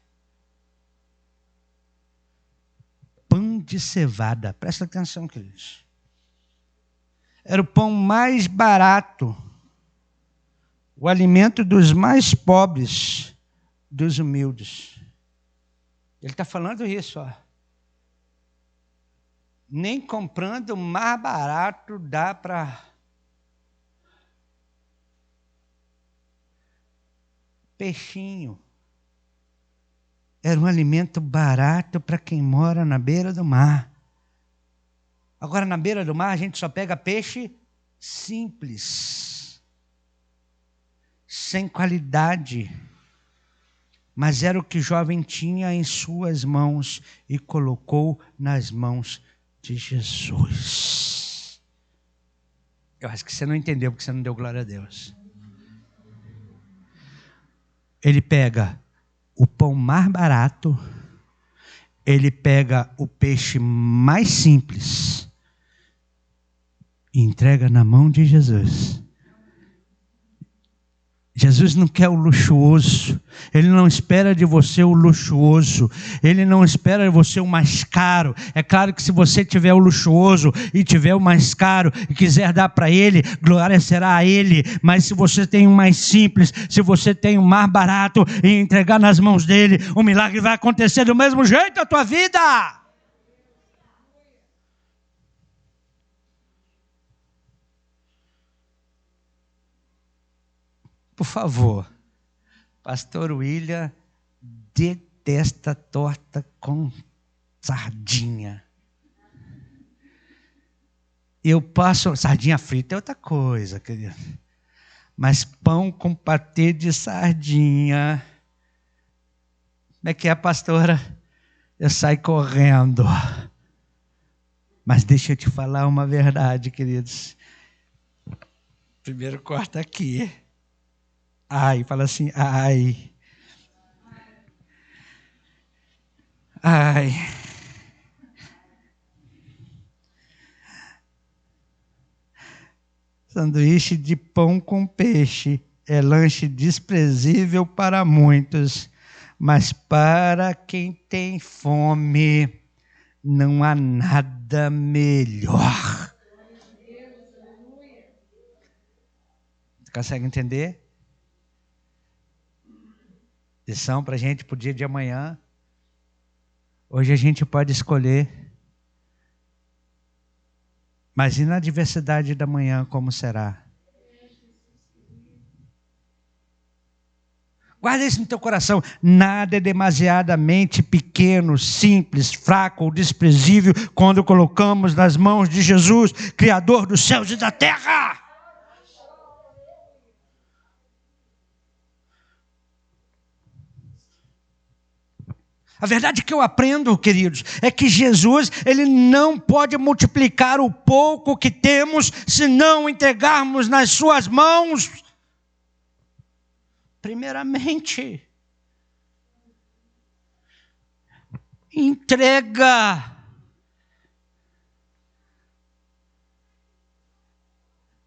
Pão de cevada, presta atenção, queridos. Era o pão mais barato, o alimento dos mais pobres, dos humildes. Ele está falando isso, ó. Nem comprando mais barato dá para... Peixinho. Era um alimento barato para quem mora na beira do mar. Agora, na beira do mar, a gente só pega peixe simples, sem qualidade. Mas era o que o jovem tinha em suas mãos e colocou nas mãos de Jesus. Eu acho que você não entendeu porque você não deu glória a Deus. Ele pega o pão mais barato, ele pega o peixe mais simples e entrega na mão de Jesus. Jesus não quer o luxuoso, Ele não espera de você o luxuoso, Ele não espera de você o mais caro. É claro que se você tiver o luxuoso e tiver o mais caro e quiser dar para Ele, glória será a Ele. Mas se você tem o mais simples, se você tem o mais barato e entregar nas mãos dEle, o milagre vai acontecer do mesmo jeito na tua vida. Por favor, pastor William detesta torta com sardinha. Eu passo... Sardinha frita é outra coisa, querido. Mas pão com patê de sardinha... Como é que é, pastora? Eu saio correndo. Mas deixa eu te falar uma verdade, queridos. Primeiro corta aqui. Ai, fala assim, ai. Ai. Sanduíche de pão com peixe é lanche desprezível para muitos, mas para quem tem fome, não há nada melhor. Consegue entender? Lição para a gente para o dia de amanhã. Hoje a gente pode escolher. Mas e na adversidade da manhã, como será? Guarda isso no teu coração. Nada é demasiadamente pequeno, simples, fraco ou desprezível quando colocamos nas mãos de Jesus, Criador dos céus e da terra. A verdade que eu aprendo, queridos, é que Jesus, ele não pode multiplicar o pouco que temos se não entregarmos nas suas mãos. Primeiramente, entrega.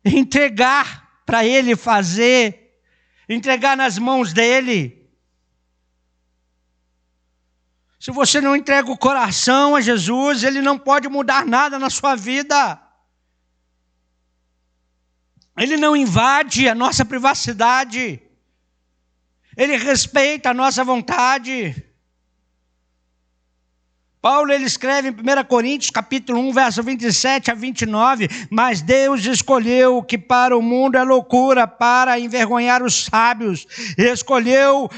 Entregar para Ele fazer, entregar nas mãos dEle. Se você não entrega o coração a Jesus, Ele não pode mudar nada na sua vida. Ele não invade a nossa privacidade. Ele respeita a nossa vontade. Paulo, ele escreve em 1 Coríntios, capítulo 1, verso 27 a 29, mas Deus escolheu o que para o mundo é loucura, para envergonhar os sábios. Escolheu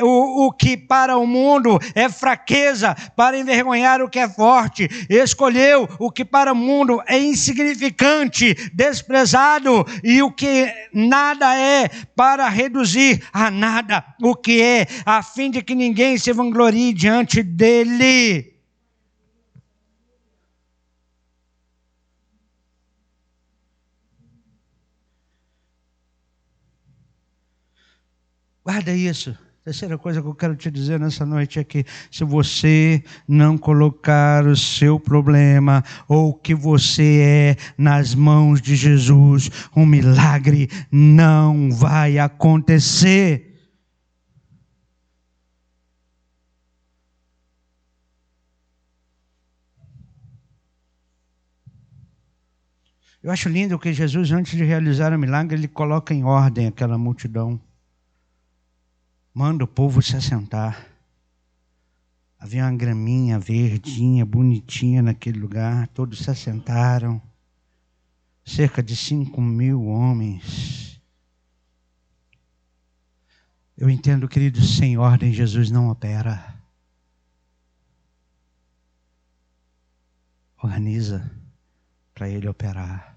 o que para o mundo é fraqueza, para envergonhar o que é forte. Escolheu o que para o mundo é insignificante, desprezado, e o que nada é, para reduzir a nada o que é, a fim de que ninguém se vanglorie diante dele. Guarda isso. Terceira coisa que eu quero te dizer nessa noite é que se você não colocar o seu problema ou o que você é nas mãos de Jesus, um milagre não vai acontecer. Eu acho lindo que Jesus, antes de realizar o milagre, ele coloca em ordem aquela multidão. Manda o povo se assentar. Havia uma graminha verdinha, bonitinha naquele lugar. Todos se assentaram. Cerca de 5.000 homens. Eu entendo, querido, sem ordem Jesus não opera. Organiza para Ele operar.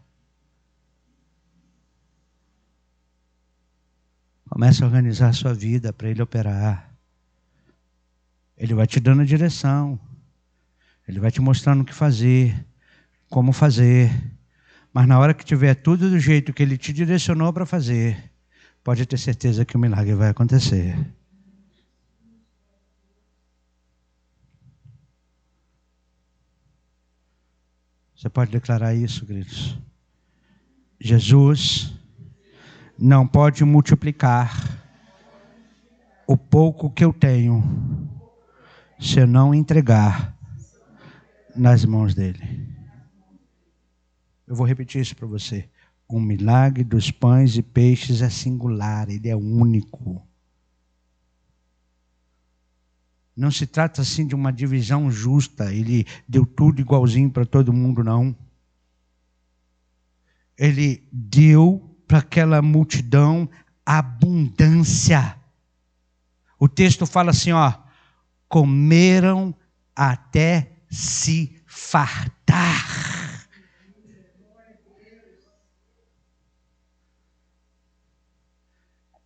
Comece a organizar a sua vida para Ele operar. Ele vai te dando a direção. Ele vai te mostrando o que fazer, como fazer. Mas na hora que tiver tudo do jeito que Ele te direcionou para fazer, pode ter certeza que o milagre vai acontecer. Você pode declarar isso, queridos? Jesus não pode multiplicar o pouco que eu tenho se eu não entregar nas mãos dele. Eu vou repetir isso para você. O milagre dos pães e peixes é singular, ele é único. Não se trata assim de uma divisão justa, ele deu tudo igualzinho para todo mundo, não. Ele deu para aquela multidão abundância. O texto fala assim, comeram até se fartar.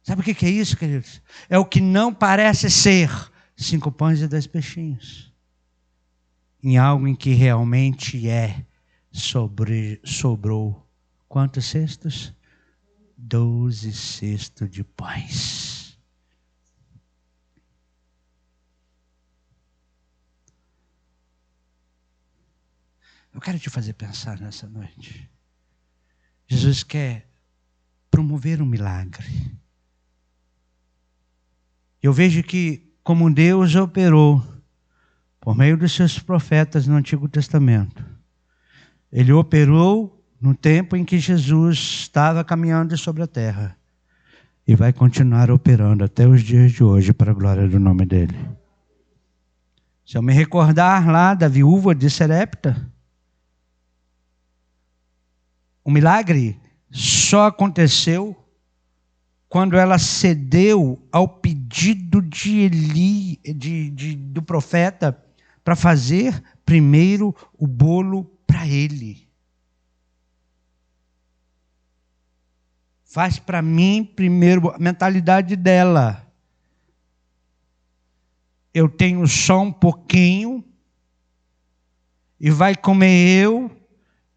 Sabe o que é isso, queridos? É o que não parece ser 5 pães e 2 peixinhos. Em algo em que realmente sobrou. Quantos cestos? 12 cestos de pães. Eu quero te fazer pensar nessa noite. Jesus quer promover um milagre. Eu vejo que, como Deus operou por meio dos seus profetas no Antigo Testamento, Ele operou no tempo em que Jesus estava caminhando sobre a terra. E vai continuar operando até os dias de hoje para a glória do nome dele. Se eu me recordar lá da viúva de Sarepta, o milagre só aconteceu quando ela cedeu ao pedido de Eli, do profeta, para fazer primeiro o bolo para ele. Faz para mim primeiro, a mentalidade dela. Eu tenho só um pouquinho, e vai comer eu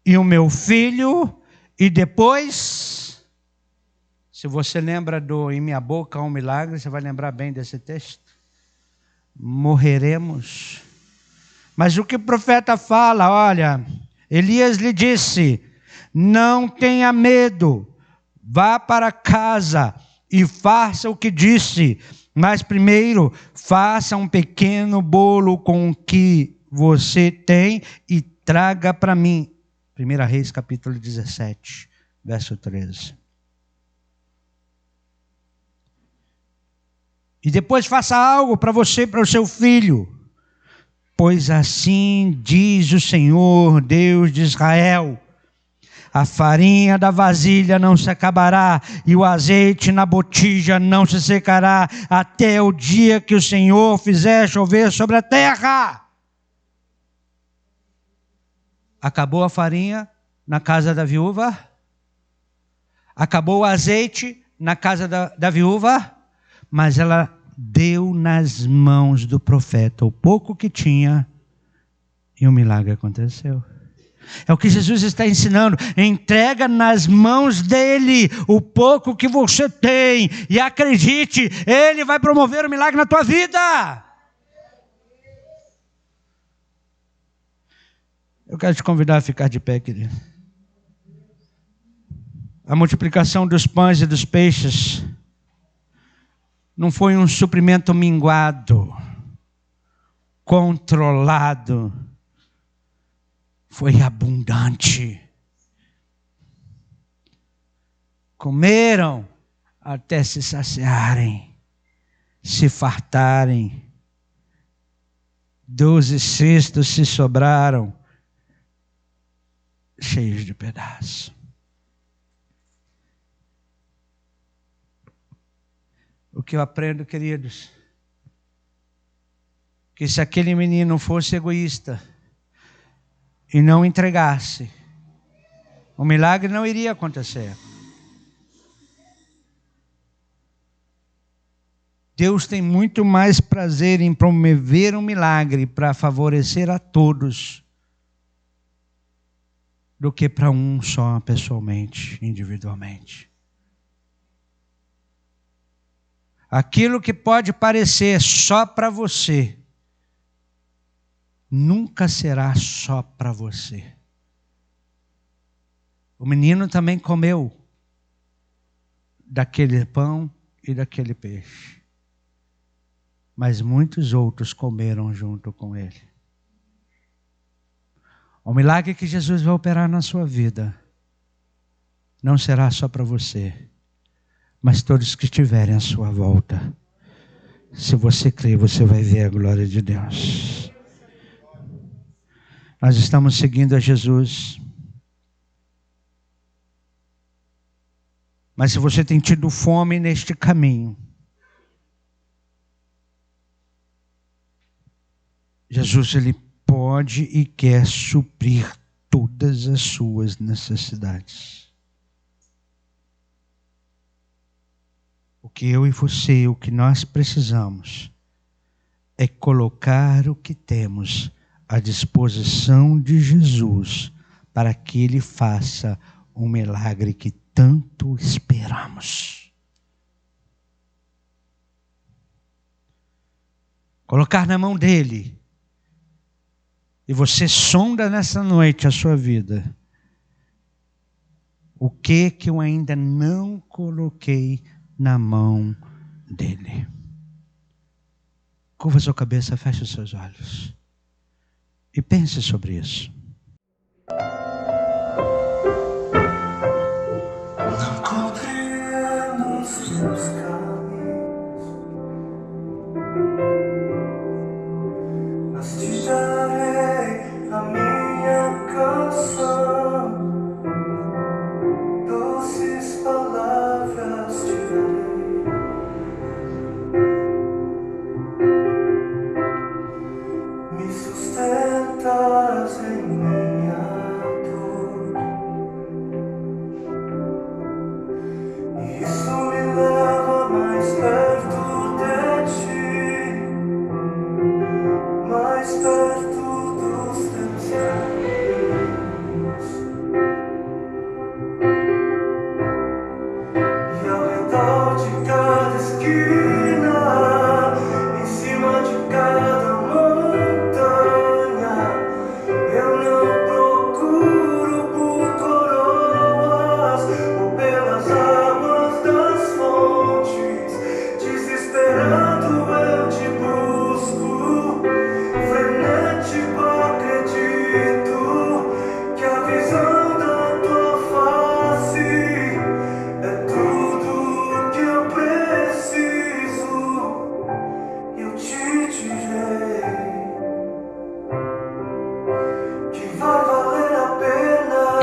e o meu filho, e depois, se você lembra do Em Minha Boca há um Milagre, você vai lembrar bem desse texto. Morreremos. Mas o que o profeta fala, olha, Elias lhe disse, não tenha medo, vá para casa e faça o que disse, mas primeiro faça um pequeno bolo com o que você tem e traga para mim. 1 Reis capítulo 17, verso 13. E depois faça algo para você e para o seu filho. Pois assim diz o Senhor, Deus de Israel, a farinha da vasilha não se acabará e o azeite na botija não se secará até o dia que o Senhor fizer chover sobre a terra. Acabou a farinha na casa da viúva? Acabou o azeite na casa da viúva? Mas ela deu nas mãos do profeta o pouco que tinha e o milagre aconteceu. É o que Jesus está ensinando. Entrega nas mãos dele o pouco que você tem e acredite, ele vai promover o milagre na tua vida. Eu quero te convidar a ficar de pé, querido. A multiplicação dos pães e dos peixes não foi um suprimento minguado, controlado, foi abundante. Comeram até se saciarem, se fartarem. 12 cestos se sobraram, cheios de pedaços. O que eu aprendo, queridos, que se aquele menino fosse egoísta e não entregasse, o milagre não iria acontecer. Deus tem muito mais prazer em promover um milagre para favorecer a todos do que para um só pessoalmente, individualmente. Aquilo que pode parecer só para você, nunca será só para você. O menino também comeu daquele pão e daquele peixe, mas muitos outros comeram junto com ele. O milagre que Jesus vai operar na sua vida não será só para você, mas todos que estiverem à sua volta. Se você crer, você vai ver a glória de Deus. Nós estamos seguindo a Jesus. Mas se você tem tido fome neste caminho, Jesus, ele pode e quer suprir todas as suas necessidades. O que eu e você, o que nós precisamos, é colocar o que temos à disposição de Jesus, para que Ele faça um milagre que tanto esperamos. Colocar na mão dEle. E você sonda nessa noite a sua vida. O que eu ainda não coloquei na mão dEle? Curva sua cabeça, feche os seus olhos. E pense sobre isso. Não compreendo os teus caminhos, mas te darei a minha canção, doces palavras te darei.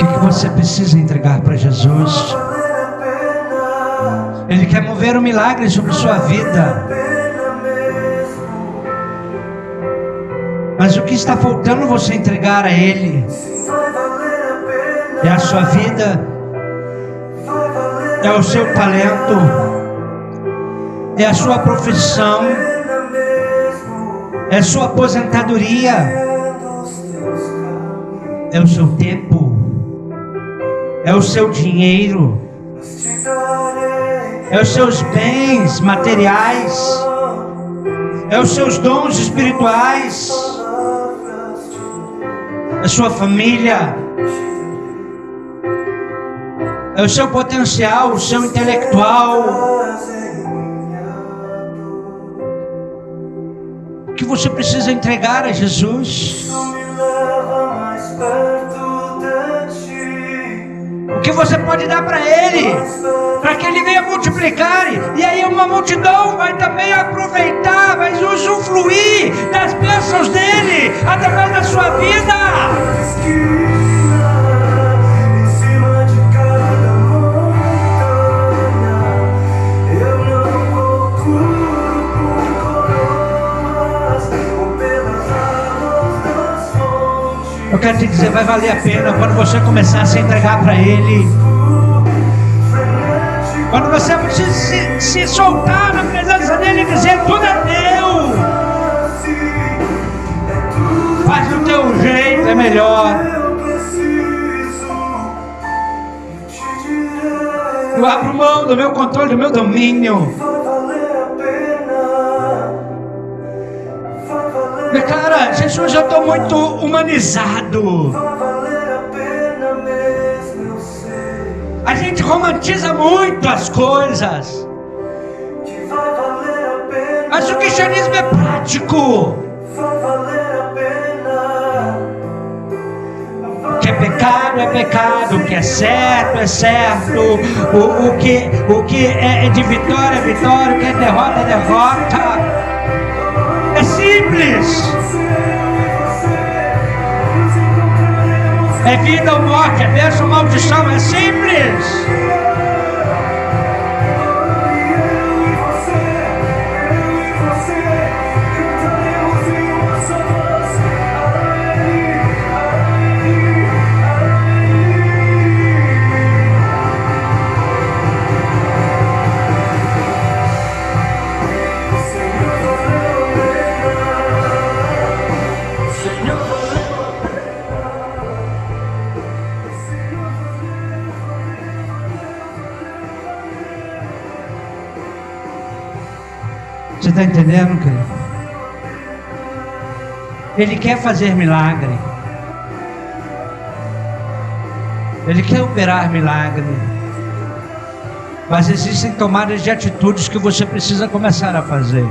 que você precisa entregar para Jesus? Ele quer mover um milagre sobre sua vida. Mas o que está faltando você entregar a Ele? É a sua vida, é o seu talento, é a sua profissão, é a sua aposentadoria, é o seu tempo, é o seu dinheiro, é os seus bens materiais, é os seus dons espirituais, é a sua família, é o seu potencial, o seu intelectual. O que você precisa entregar a Jesus? O que você pode dar para Ele, para que Ele venha multiplicar, e aí uma multidão vai também aproveitar, vai usufruir das bênçãos dEle, através da sua vida. Eu quero te dizer, vai valer a pena quando você começar a se entregar para Ele. Quando você se soltar na presença dEle e dizer, tudo é teu. Faz do teu jeito, é melhor. Eu abro mão do meu controle, do meu domínio. Declara, Jesus, eu estou muito humanizado. A gente romantiza muito as coisas, mas o cristianismo é prático. O que é pecado, o que é certo, o que é de vitória é vitória, o que é derrota é derrota. É simples. É vida ou morte, é bênção ou maldição, é simples. Você está entendendo, querido? Ele quer fazer milagre. Ele quer operar milagre. Mas existem tomadas de atitudes que você precisa começar a fazer.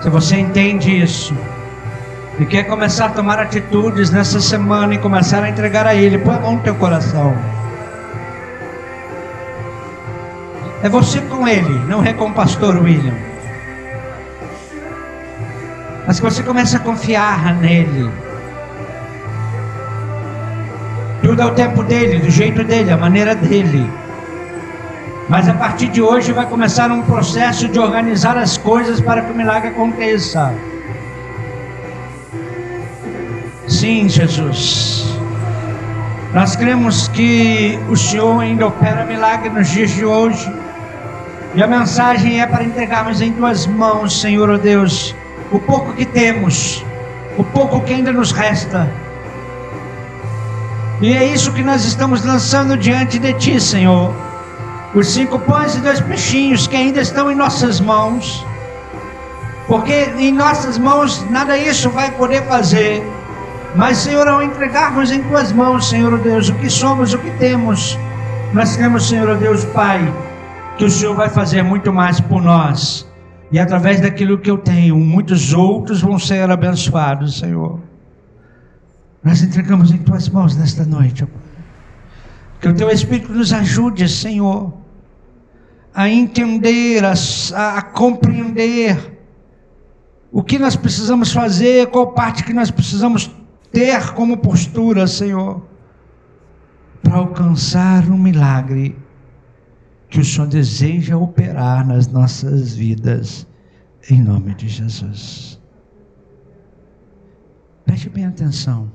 Se você entende isso e quer começar a tomar atitudes nessa semana e começar a entregar a Ele, põe a mão no teu coração. É você com Ele, não é com o pastor William. Mas que você comece a confiar nele. Tudo é o tempo dele, do jeito dele, a maneira dele. Mas a partir de hoje vai começar um processo de organizar as coisas para que o milagre aconteça. Sim, Jesus. Nós cremos que o Senhor ainda opera milagre nos dias de hoje. E a mensagem é para entregarmos em tuas mãos, Senhor, ó Deus, o pouco que temos, o pouco que ainda nos resta. E é isso que nós estamos lançando diante de Ti, Senhor. Os 5 pães e 2 peixinhos que ainda estão em nossas mãos. Porque em nossas mãos nada isso vai poder fazer. Mas, Senhor, ao entregarmos em Tuas mãos, Senhor, ó Deus, o que somos, o que temos, nós cremos, Senhor, ó Deus, Pai, que o Senhor vai fazer muito mais por nós. E através daquilo que eu tenho, muitos outros vão ser abençoados, Senhor. Nós entregamos em Tuas mãos nesta noite, ó Pai. Que o Teu Espírito nos ajude, Senhor, a entender, a compreender o que nós precisamos fazer, qual parte que nós precisamos ter como postura, Senhor, para alcançar um milagre que o Senhor deseja operar nas nossas vidas, em nome de Jesus. Preste bem atenção.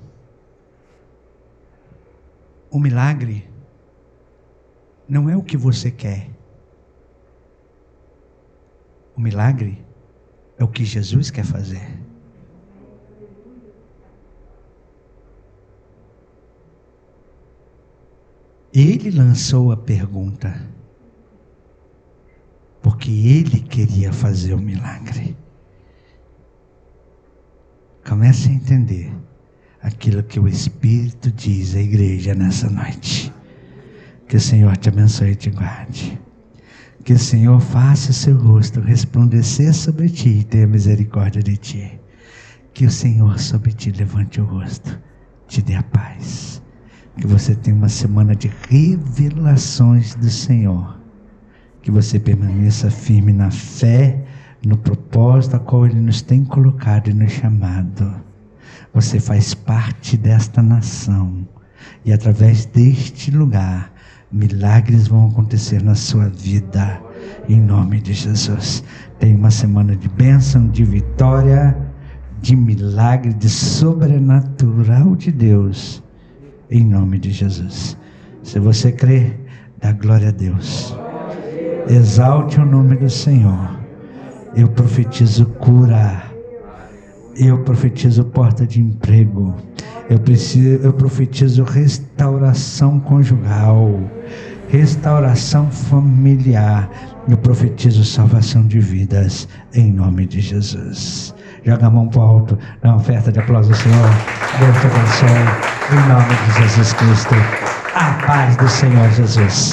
O milagre não é o que você quer. O milagre é o que Jesus quer fazer. Ele lançou a pergunta, porque ele queria fazer o milagre. Comece a entender aquilo que o Espírito diz à igreja nessa noite. Que o Senhor te abençoe e te guarde. Que o Senhor faça seu rosto resplandecer sobre ti e tenha misericórdia de ti. Que o Senhor sobre ti levante o rosto, te dê a paz. Que você tenha uma semana de revelações do Senhor. Que você permaneça firme na fé, no propósito a qual Ele nos tem colocado e nos chamado. Você faz parte desta nação. E através deste lugar, milagres vão acontecer na sua vida. Em nome de Jesus. Tenha uma semana de bênção, de vitória, de milagre, de sobrenatural de Deus. Em nome de Jesus. Se você crê, dá glória a Deus. Exalte o nome do Senhor. Eu profetizo cura. Eu profetizo porta de emprego. Eu profetizo restauração conjugal. Restauração familiar. Eu profetizo salvação de vidas. Em nome de Jesus. Joga a mão para o alto. Dá uma oferta de aplauso ao Senhor. Deus te abençoe. Em nome de Jesus Cristo. A paz do Senhor Jesus.